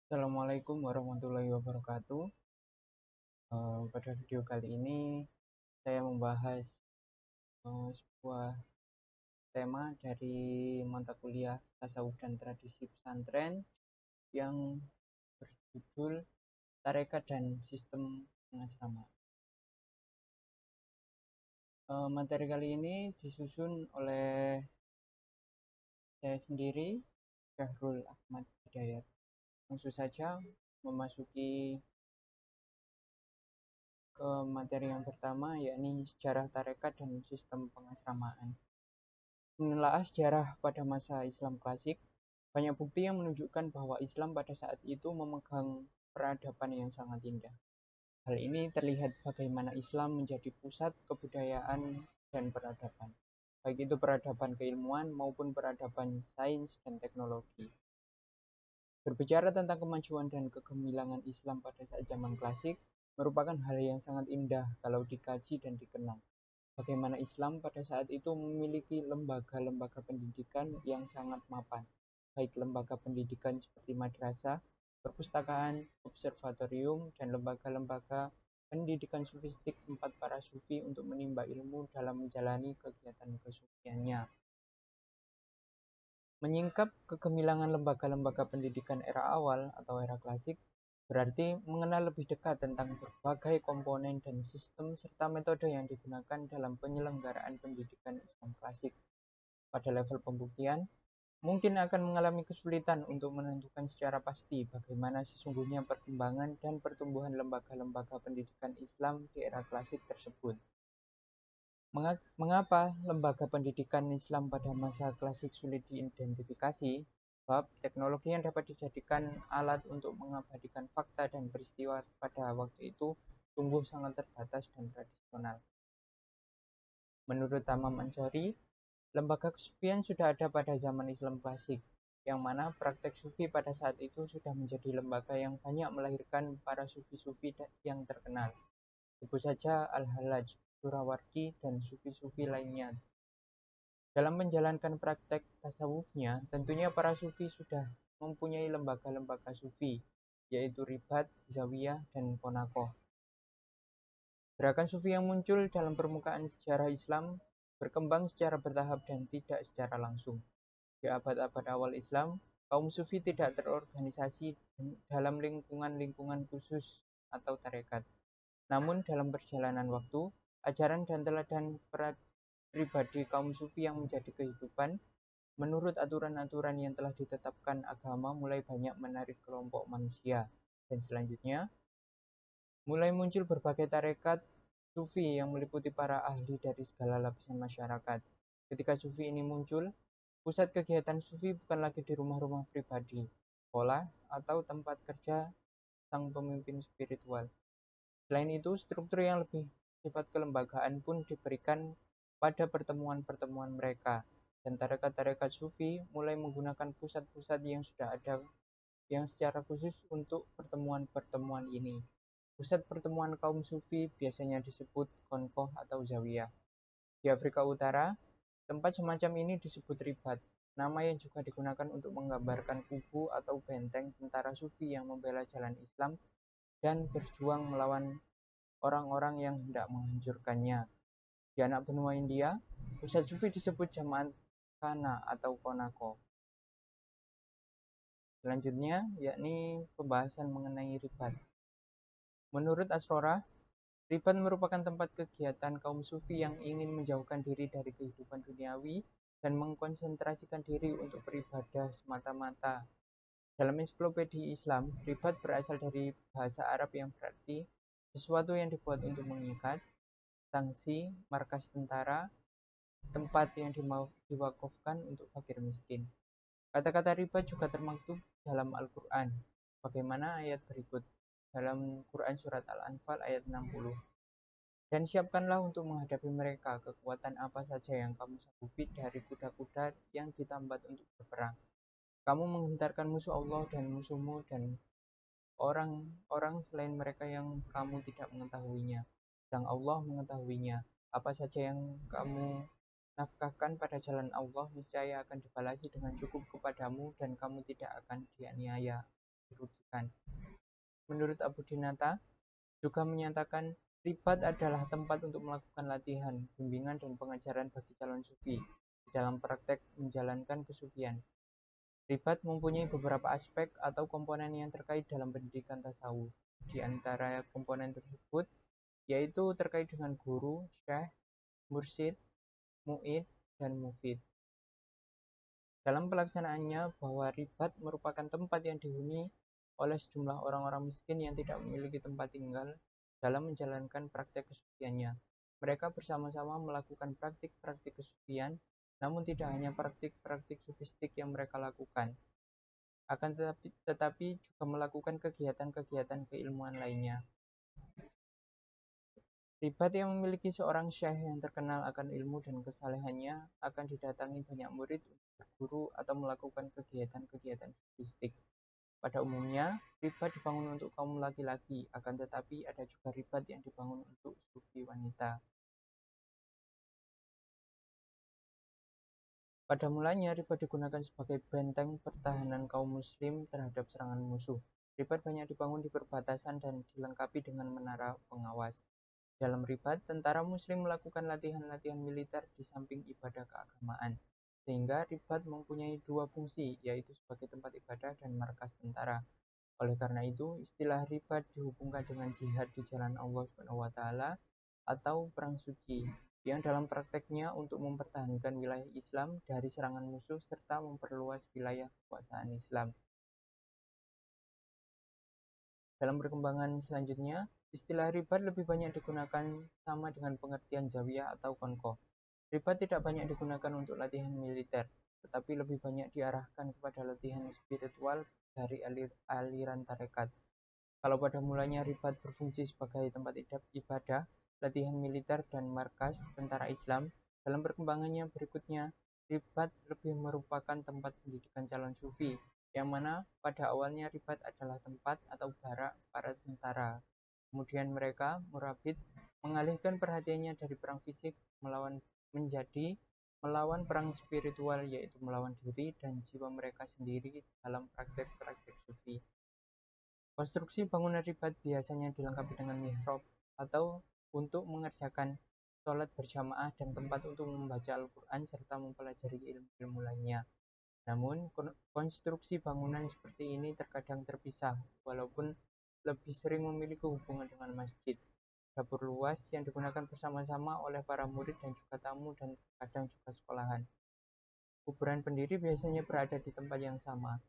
Assalamualaikum warahmatullahi wabarakatuh. Pada video kali ini saya membahas sebuah tema dari mata kuliah Tasawuf dan Tradisi Pesantren yang berjudul Tarekat dan Sistem Pengasrama. Materi kali ini disusun oleh saya sendiri, Syahrul Ahmad Hidayat. Langsung saja memasuki ke materi yang pertama, yakni sejarah tarekat dan sistem pengasramaan. Menelaah sejarah pada masa Islam klasik, banyak bukti yang menunjukkan bahwa Islam pada saat itu memegang peradaban yang sangat indah. Hal ini terlihat bagaimana Islam menjadi pusat kebudayaan dan peradaban, baik itu peradaban keilmuan maupun peradaban sains dan teknologi. Berbicara tentang kemajuan dan kegemilangan Islam pada saat zaman klasik merupakan hal yang sangat indah kalau dikaji dan dikenal. Bagaimana Islam pada saat itu memiliki lembaga-lembaga pendidikan yang sangat mapan, baik lembaga pendidikan seperti madrasah, perpustakaan, observatorium, dan lembaga-lembaga pendidikan sufistik tempat para sufi untuk menimba ilmu dalam menjalani kegiatan kesufiannya. Menyingkap kegemilangan lembaga-lembaga pendidikan era awal atau era klasik berarti mengenal lebih dekat tentang berbagai komponen dan sistem serta metode yang digunakan dalam penyelenggaraan pendidikan Islam klasik. Pada level pembuktian, mungkin akan mengalami kesulitan untuk menentukan secara pasti bagaimana sesungguhnya perkembangan dan pertumbuhan lembaga-lembaga pendidikan Islam di era klasik tersebut. Mengapa lembaga pendidikan Islam pada masa klasik sulit diidentifikasi? Sebab teknologi yang dapat dijadikan alat untuk mengabadikan fakta dan peristiwa pada waktu itu tumbuh sangat terbatas dan tradisional. Menurut Tamam Ansori, lembaga kesufian sudah ada pada zaman Islam klasik, yang mana praktek sufi pada saat itu sudah menjadi lembaga yang banyak melahirkan para sufi-sufi yang terkenal. Sebut saja Al-Hallaj, Surawardi, dan sufi-sufi lainnya. Dalam menjalankan praktek tasawufnya, tentunya para sufi sudah mempunyai lembaga-lembaga sufi, yaitu ribat, zawiyah, dan konakoh. Gerakan sufi yang muncul dalam permukaan sejarah Islam berkembang secara bertahap dan tidak secara langsung. Di abad-abad awal Islam, kaum sufi tidak terorganisasi dalam lingkungan-lingkungan khusus atau tarekat. Namun dalam perjalanan waktu, ajaran dan teladan pribadi kaum sufi yang menjadi kehidupan menurut aturan-aturan yang telah ditetapkan agama mulai banyak menarik kelompok manusia. Dan selanjutnya, mulai muncul berbagai tarekat sufi yang meliputi para ahli dari segala lapisan masyarakat. Ketika sufi ini muncul, pusat kegiatan sufi bukan lagi di rumah-rumah pribadi, sekolah, atau tempat kerja sang pemimpin spiritual. Selain itu, struktur yang lebih sifat kelembagaan pun diberikan pada pertemuan-pertemuan mereka, dan tarekat-tarekat sufi mulai menggunakan pusat-pusat yang sudah ada yang secara khusus untuk pertemuan-pertemuan ini. Pusat pertemuan kaum sufi biasanya disebut konkoh atau zawiyah. Di Afrika Utara, tempat semacam ini disebut ribat, nama yang juga digunakan untuk menggambarkan kubu atau benteng tentara sufi yang membela jalan Islam dan berjuang melawan orang-orang yang hendak menghancurkannya. Di anak benua India, pusat sufi disebut Jamaat Khana atau Konako. Selanjutnya, yakni pembahasan mengenai ribat. Menurut Asrora, ribat merupakan tempat kegiatan kaum sufi yang ingin menjauhkan diri dari kehidupan duniawi dan mengkonsentrasikan diri untuk beribadah semata-mata. Dalam ensiklopedia Islam, ribat berasal dari bahasa Arab yang berarti sesuatu yang dibuat untuk mengikat, sanksi, markas tentara, tempat yang diwakafkan untuk fakir miskin. Kata-kata riba juga termaktub dalam Al-Quran. Bagaimana ayat berikut dalam Quran Surat Al-Anfal ayat 60. Dan siapkanlah untuk menghadapi mereka kekuatan apa saja yang kamu sanggupi dari kuda-kuda yang ditambat untuk berperang. Kamu menghentarkan musuh Allah dan musuhmu dan orang-orang selain mereka yang kamu tidak mengetahuinya. Sedang Allah mengetahuinya. Apa saja yang kamu nafkahkan pada jalan Allah niscaya akan dibalasi dengan cukup kepadamu dan kamu tidak akan dianiaya. dirugikan. Menurut Abu Dinata, juga menyatakan ribat adalah tempat untuk melakukan latihan, bimbingan, dan pengajaran bagi calon sufi dalam praktek menjalankan kesufian. Ribat mempunyai beberapa aspek atau komponen yang terkait dalam pendidikan tasawuf. Di antara komponen tersebut yaitu terkait dengan guru, syekh, mursyid, mu'id, dan mufid. Dalam pelaksanaannya, bahwa ribat merupakan tempat yang dihuni oleh sejumlah orang-orang miskin yang tidak memiliki tempat tinggal dalam menjalankan praktek kesufiannya. Mereka bersama-sama melakukan praktik-praktik kesufian, namun tidak hanya praktik-praktik sufistik yang mereka lakukan, akan tetapi juga melakukan kegiatan-kegiatan keilmuan lainnya. Ribat yang memiliki seorang syekh yang terkenal akan ilmu dan kesalehannya akan didatangi banyak murid untuk berguru atau melakukan kegiatan-kegiatan sufistik. Pada umumnya, ribat dibangun untuk kaum laki-laki, akan tetapi ada juga ribat yang dibangun untuk sufi wanita. Pada mulanya, ribat digunakan sebagai benteng pertahanan kaum muslim terhadap serangan musuh. Ribat banyak dibangun di perbatasan dan dilengkapi dengan menara pengawas. Dalam ribat, tentara muslim melakukan latihan-latihan militer di samping ibadah keagamaan, sehingga ribat mempunyai dua fungsi, yaitu sebagai tempat ibadah dan markas tentara. Oleh karena itu, istilah ribat dihubungkan dengan jihad di jalan Allah SWT atau perang suci, yang dalam prakteknya untuk mempertahankan wilayah Islam dari serangan musuh serta memperluas wilayah kekuasaan Islam. Dalam perkembangan selanjutnya, istilah ribat lebih banyak digunakan sama dengan pengertian zawiyah atau konkoh. Ribat tidak banyak digunakan untuk latihan militer, tetapi lebih banyak diarahkan kepada latihan spiritual dari aliran tarekat. Kalau pada mulanya ribat berfungsi sebagai tempat ibadah, latihan militer, dan markas tentara Islam, dalam perkembangannya berikutnya, ribat lebih merupakan tempat pendidikan calon sufi, yang mana pada awalnya ribat adalah tempat atau barak para tentara. Kemudian mereka, murabit, mengalihkan perhatiannya dari perang fisik menjadi melawan perang spiritual, yaitu melawan diri dan jiwa mereka sendiri dalam praktek-praktek sufi. Konstruksi bangunan ribat biasanya dilengkapi dengan mihrab atau untuk mengerjakan sholat berjamaah dan tempat untuk membaca Al-Quran serta mempelajari ilmu-ilmu lainnya. Namun, konstruksi bangunan seperti ini terkadang terpisah, walaupun lebih sering memiliki hubungan dengan masjid, dapur luas yang digunakan bersama-sama oleh para murid dan juga tamu dan kadang juga sekolahan. Kuburan pendiri biasanya berada di tempat yang sama.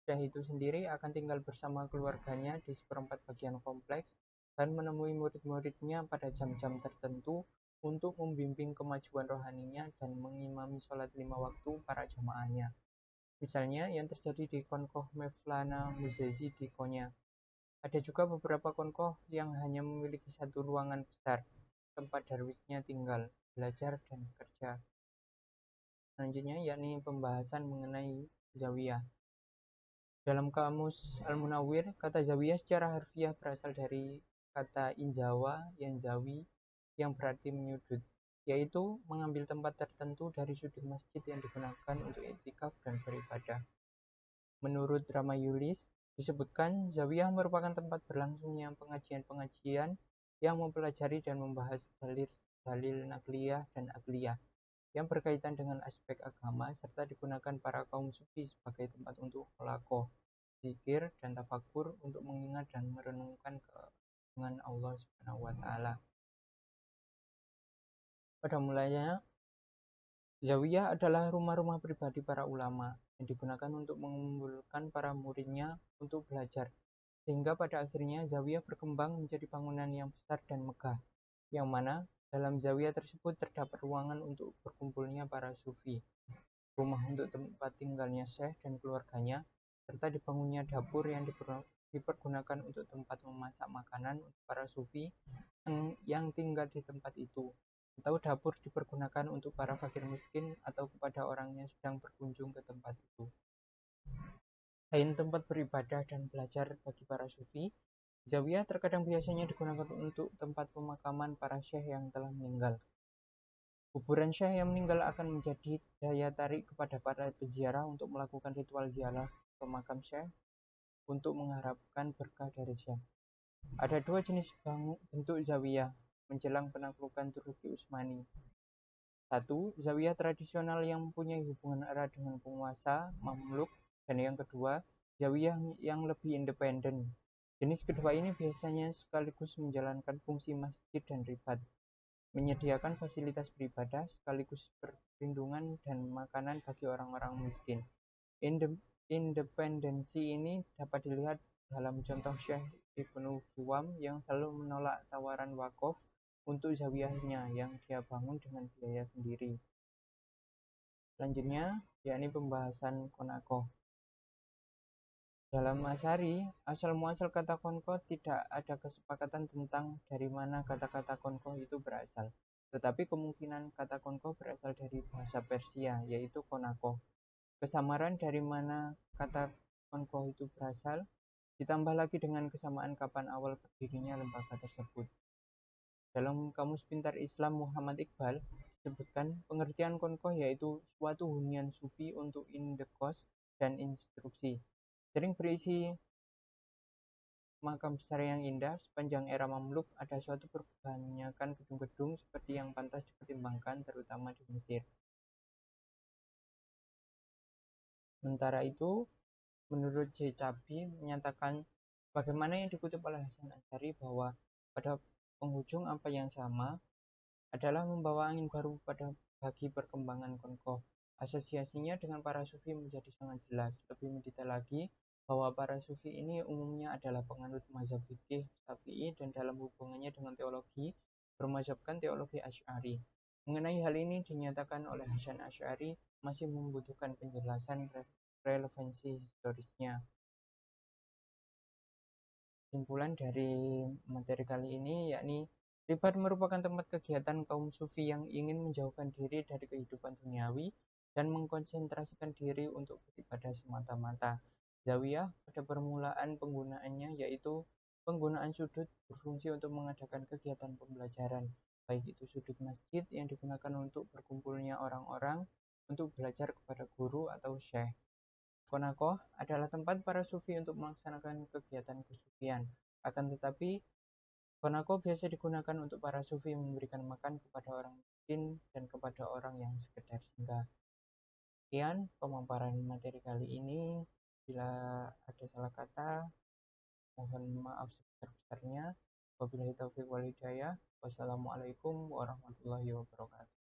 Syekh itu sendiri akan tinggal bersama keluarganya di seperempat bagian kompleks dan menemui murid-muridnya pada jam-jam tertentu untuk membimbing kemajuan rohaninya dan mengimami sholat 5 waktu para jamaahnya. Misalnya yang terjadi di Konkoh Mevlana Muzazi di Konya. Ada juga beberapa konkoh yang hanya memiliki satu ruangan besar, tempat darwisnya tinggal, belajar, dan bekerja. Selanjutnya yakni pembahasan mengenai zawiyah. Dalam kamus Al-Munawwir, kata zawiyah secara harfiah berasal dari kata inzawa, yanzawi, yang berarti menyudut, yaitu mengambil tempat tertentu dari sudut masjid yang digunakan untuk iktikaf dan beribadah. Menurut Ramayulis, disebutkan zawiyah merupakan tempat berlangsungnya pengajian-pengajian yang mempelajari dan membahas dalil nakliyah dan akliyah yang berkaitan dengan aspek agama serta digunakan para kaum sufi sebagai tempat untuk holaqoh, zikir, dan tafakur untuk mengingat dan merenungkan keagungan Allah Subhanahu wa Ta'ala. Pada mulanya, zawiyah adalah rumah-rumah pribadi para ulama yang digunakan untuk mengumpulkan para muridnya untuk belajar, sehingga pada akhirnya zawiyah berkembang menjadi bangunan yang besar dan megah, yang mana dalam zawiyah tersebut terdapat ruangan untuk berkumpulnya para sufi, rumah untuk tempat tinggalnya syekh dan keluarganya, serta dibangunnya dapur yang dipergunakan untuk tempat memasak makanan untuk para sufi yang tinggal di tempat itu, atau dapur dipergunakan untuk para fakir miskin atau kepada orang yang sedang berkunjung ke tempat itu. Selain tempat beribadah dan belajar bagi para sufi, zawiyah terkadang biasanya digunakan untuk tempat pemakaman para syekh yang telah meninggal. Kuburan syekh yang meninggal akan menjadi daya tarik kepada para peziarah untuk melakukan ritual ziarah ke makam syekh untuk mengharapkan berkah dari Syekh. Ada dua jenis bentuk zawiyah menjelang penaklukan Turki Utsmani. Satu, zawiyah tradisional yang mempunyai hubungan erat dengan penguasa Mamluk, dan yang kedua, zawiyah yang lebih independen. Jenis kedua ini biasanya sekaligus menjalankan fungsi masjid dan ribat, menyediakan fasilitas beribadah sekaligus perlindungan dan makanan bagi orang-orang miskin. Independensi ini dapat dilihat dalam contoh Syekh Ibnu Qiwam yang selalu menolak tawaran wakaf untuk zawiyahnya yang dia bangun dengan biaya sendiri. Selanjutnya, yakni pembahasan Konako. Dalam Asy'ari, asal-muasal kata konko tidak ada kesepakatan tentang dari mana kata-kata konko itu berasal. Tetapi kemungkinan kata konko berasal dari bahasa Persia, yaitu konako. Kesamaran dari mana kata konko itu berasal, ditambah lagi dengan kesamaan kapan awal berdirinya lembaga tersebut. Dalam Kamus Pintar Islam Muhammad Iqbal, disebutkan pengertian konko yaitu suatu hunian sufi untuk indekos dan instruksi. Sering berisi makam besar yang indah. Sepanjang era Mamluk, ada suatu perbanyakan gedung-gedung seperti yang pantas dipertimbangkan, terutama di Mesir. Sementara itu, menurut J. Cabi menyatakan bagaimana yang dikutip oleh Hasan Asy'ari bahwa pada penghujung apa yang sama adalah membawa angin baru bagi perkembangan konkoh. Asosiasinya dengan para sufi menjadi sangat jelas. Lebih mendetail lagi, bahwa para sufi ini umumnya adalah penganut mazhab fikih Syafi'i dan dalam hubungannya dengan teologi bermazhabkan teologi Asy'ari. Mengenai hal ini dinyatakan oleh Hasan Asy'ari masih membutuhkan penjelasan relevansi historisnya. Kesimpulan dari materi kali ini yakni ribat merupakan tempat kegiatan kaum sufi yang ingin menjauhkan diri dari kehidupan duniawi dan mengkonsentrasikan diri untuk beribadah semata-mata. Zawiyah pada permulaan penggunaannya yaitu penggunaan sudut berfungsi untuk mengadakan kegiatan pembelajaran, baik itu sudut masjid yang digunakan untuk berkumpulnya orang-orang untuk belajar kepada guru atau syekh. Konakoh adalah tempat para sufi untuk melaksanakan kegiatan kesufian. Akan tetapi, konako biasa digunakan untuk para sufi memberikan makan kepada orang miskin dan kepada orang yang sekedar singgah. Sekian pemaparan materi kali ini. Bila ada salah kata, mohon maaf sebesar-besarnya. Wabillahi taufiq wal hidayah. Wassalamualaikum warahmatullahi wabarakatuh.